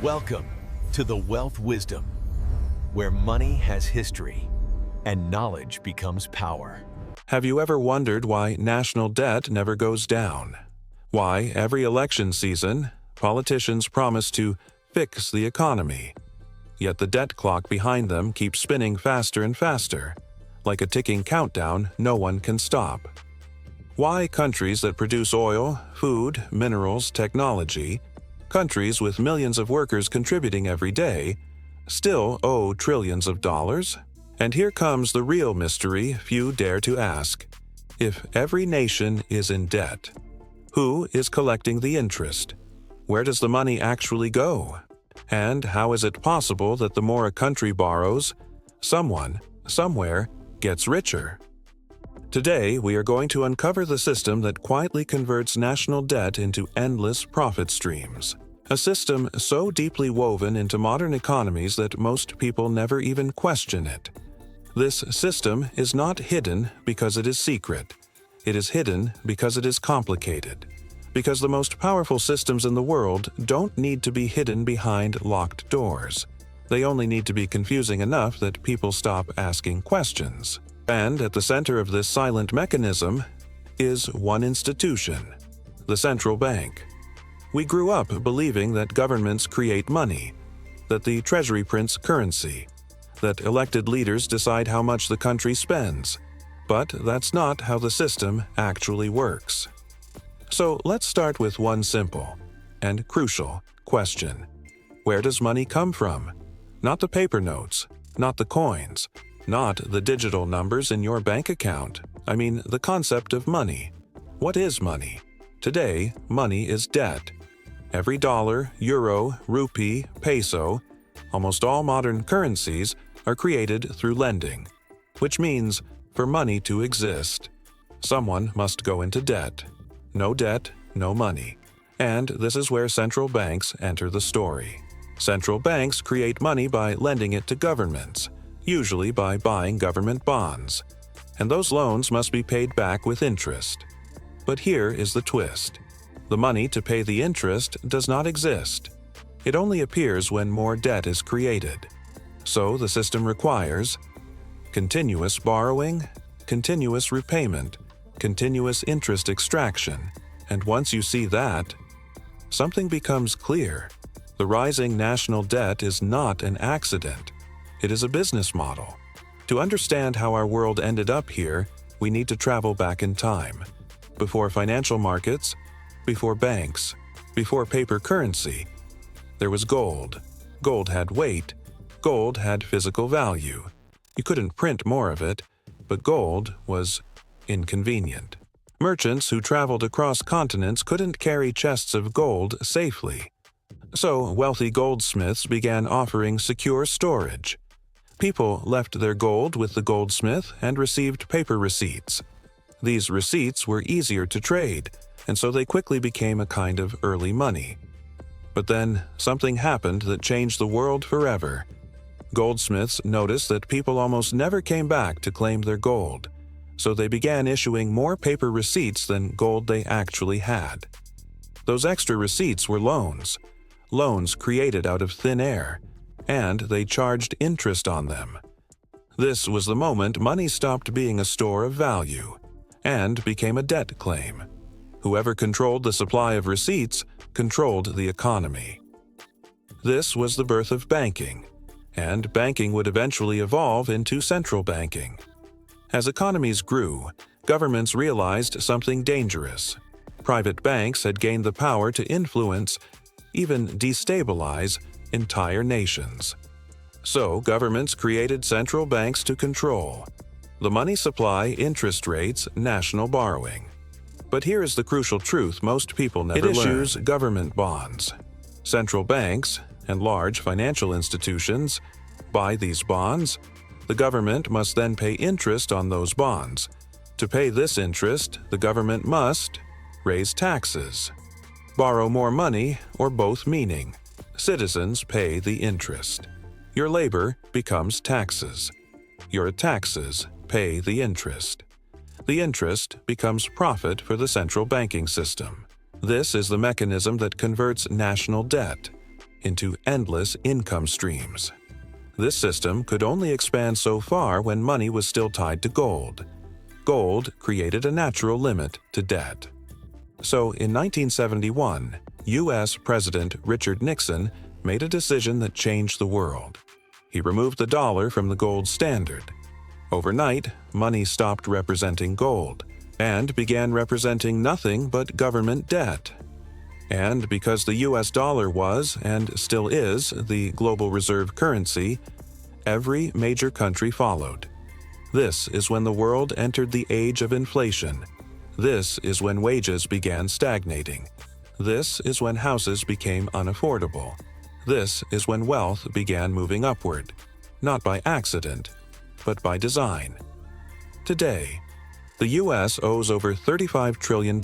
Welcome to the Wealth Wisdom, where money has history and knowledge becomes power. Have you ever wondered why national debt never goes down? Why every election season, politicians promise to fix the economy, yet the debt clock behind them keeps spinning faster and faster, like a ticking countdown no one can stop? Why countries that produce oil, food, minerals, technology, countries with millions of workers contributing every day, still owe trillions of dollars? And here comes the real mystery few dare to ask. If every nation is in debt, who is collecting the interest? Where does the money actually go? And how is it possible that the more a country borrows, someone, somewhere, gets richer? Today, we are going to uncover the system that quietly converts national debt into endless profit streams. A system so deeply woven into modern economies that most people never even question it. This system is not hidden because it is secret. It is hidden because it is complicated. Because the most powerful systems in the world don't need to be hidden behind locked doors. They only need to be confusing enough that people stop asking questions. And at the center of this silent mechanism is one institution, the central bank. We grew up believing that governments create money, that the treasury prints currency, that elected leaders decide how much the country spends. But that's not how the system actually works. So let's start with one simple and crucial question. Where does money come from? Not the paper notes, not the coins, not the digital numbers in your bank account. I mean the concept of money. What is money? Today, money is debt. Every dollar, euro, rupee, peso, almost all modern currencies are created through lending, which means for money to exist, someone must go into debt. No debt, no money. And this is where central banks enter the story. Central banks create money by lending it to governments, usually by buying government bonds, and those loans must be paid back with interest. But here is the twist. The money to pay the interest does not exist. It only appears when more debt is created. So the system requires continuous borrowing, continuous repayment, continuous interest extraction, and once you see that, something becomes clear. The rising national debt is not an accident. It is a business model. To understand how our world ended up here, we need to travel back in time. Before financial markets, before banks, before paper currency, there was gold. Gold had weight. Gold had physical value. You couldn't print more of it, but gold was inconvenient. Merchants who traveled across continents couldn't carry chests of gold safely. So wealthy goldsmiths began offering secure storage. People left their gold with the goldsmith and received paper receipts. These receipts were easier to trade, and so they quickly became a kind of early money. But then something happened that changed the world forever. Goldsmiths noticed that people almost never came back to claim their gold, so they began issuing more paper receipts than gold they actually had. Those extra receipts were loans created out of thin air, and they charged interest on them. This was the moment money stopped being a store of value and became a debt claim. Whoever controlled the supply of receipts controlled the economy. This was the birth of banking, and banking would eventually evolve into central banking. As economies grew, governments realized something dangerous. Private banks had gained the power to influence, even destabilize, entire nations. So governments created central banks to control the money supply, interest rates, national borrowing. But here is the crucial truth most people never learn. It issues government bonds. Central banks and large financial institutions buy these bonds. The government must then pay interest on those bonds. To pay this interest, the government must raise taxes, borrow more money, or both, meaning citizens pay the interest. Your labor becomes taxes. Your taxes pay the interest. The interest becomes profit for the central banking system. This is the mechanism that converts national debt into endless income streams. This system could only expand so far when money was still tied to gold. Gold created a natural limit to debt. So in 1971, U.S. President Richard Nixon made a decision that changed the world. He removed the dollar from the gold standard. Overnight, money stopped representing gold and began representing nothing but government debt. And because the U.S. dollar was, and still is, the global reserve currency, every major country followed. This is when the world entered the age of inflation. This is when wages began stagnating. This is when houses became unaffordable. This is when wealth began moving upward, not by accident, but by design. Today, the U.S. owes over $35 trillion.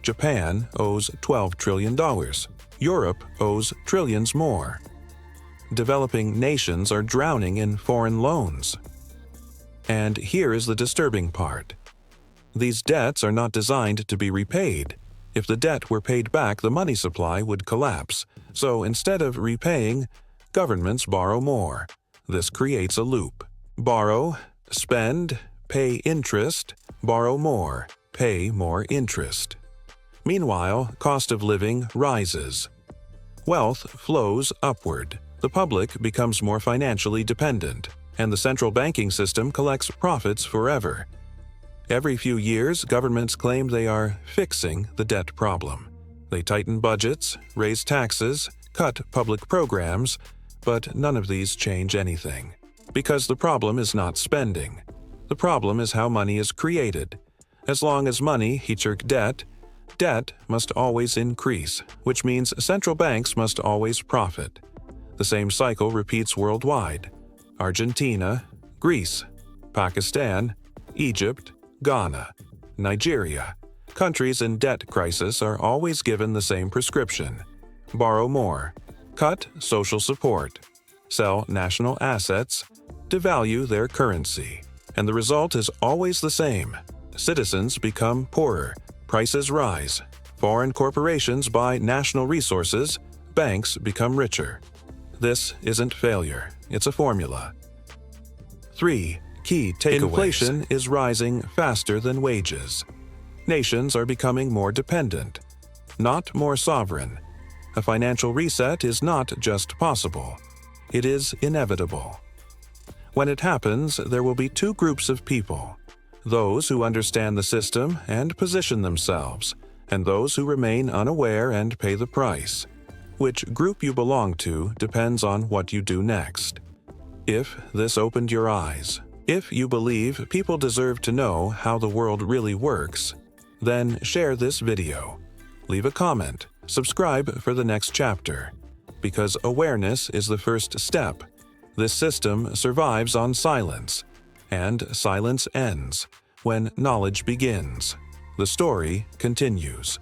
Japan owes $12 trillion. Europe owes trillions more. Developing nations are drowning in foreign loans. And here is the disturbing part. These debts are not designed to be repaid. If the debt were paid back, the money supply would collapse. So instead of repaying, governments borrow more. This creates a loop. Borrow, spend, pay interest, borrow more, pay more interest. Meanwhile, cost of living rises. Wealth flows upward. The public becomes more financially dependent, and the central banking system collects profits forever. Every few years, governments claim they are fixing the debt problem. They tighten budgets, raise taxes, cut public programs, but none of these change anything. Because the problem is not spending. The problem is how money is created. As long as money equals debt, debt must always increase, which means central banks must always profit. The same cycle repeats worldwide. Argentina, Greece, Pakistan, Egypt, Ghana, Nigeria. Countries in debt crisis are always given the same prescription. Borrow more, cut social support, sell national assets, devalue their currency. And the result is always the same. Citizens become poorer, prices rise, foreign corporations buy national resources, banks become richer. This isn't failure, it's a formula. 3. Key takeaways. Inflation is rising faster than wages. Nations are becoming more dependent, not more sovereign. A financial reset is not just possible, it is inevitable. When it happens, there will be two groups of people: those who understand the system and position themselves, and those who remain unaware and pay the price. Which group you belong to depends on what you do next. If this opened your eyes, if you believe people deserve to know how the world really works, then share this video. Leave a comment, subscribe for the next chapter. Because awareness is the first step. This system survives on silence, and silence ends when knowledge begins. The story continues.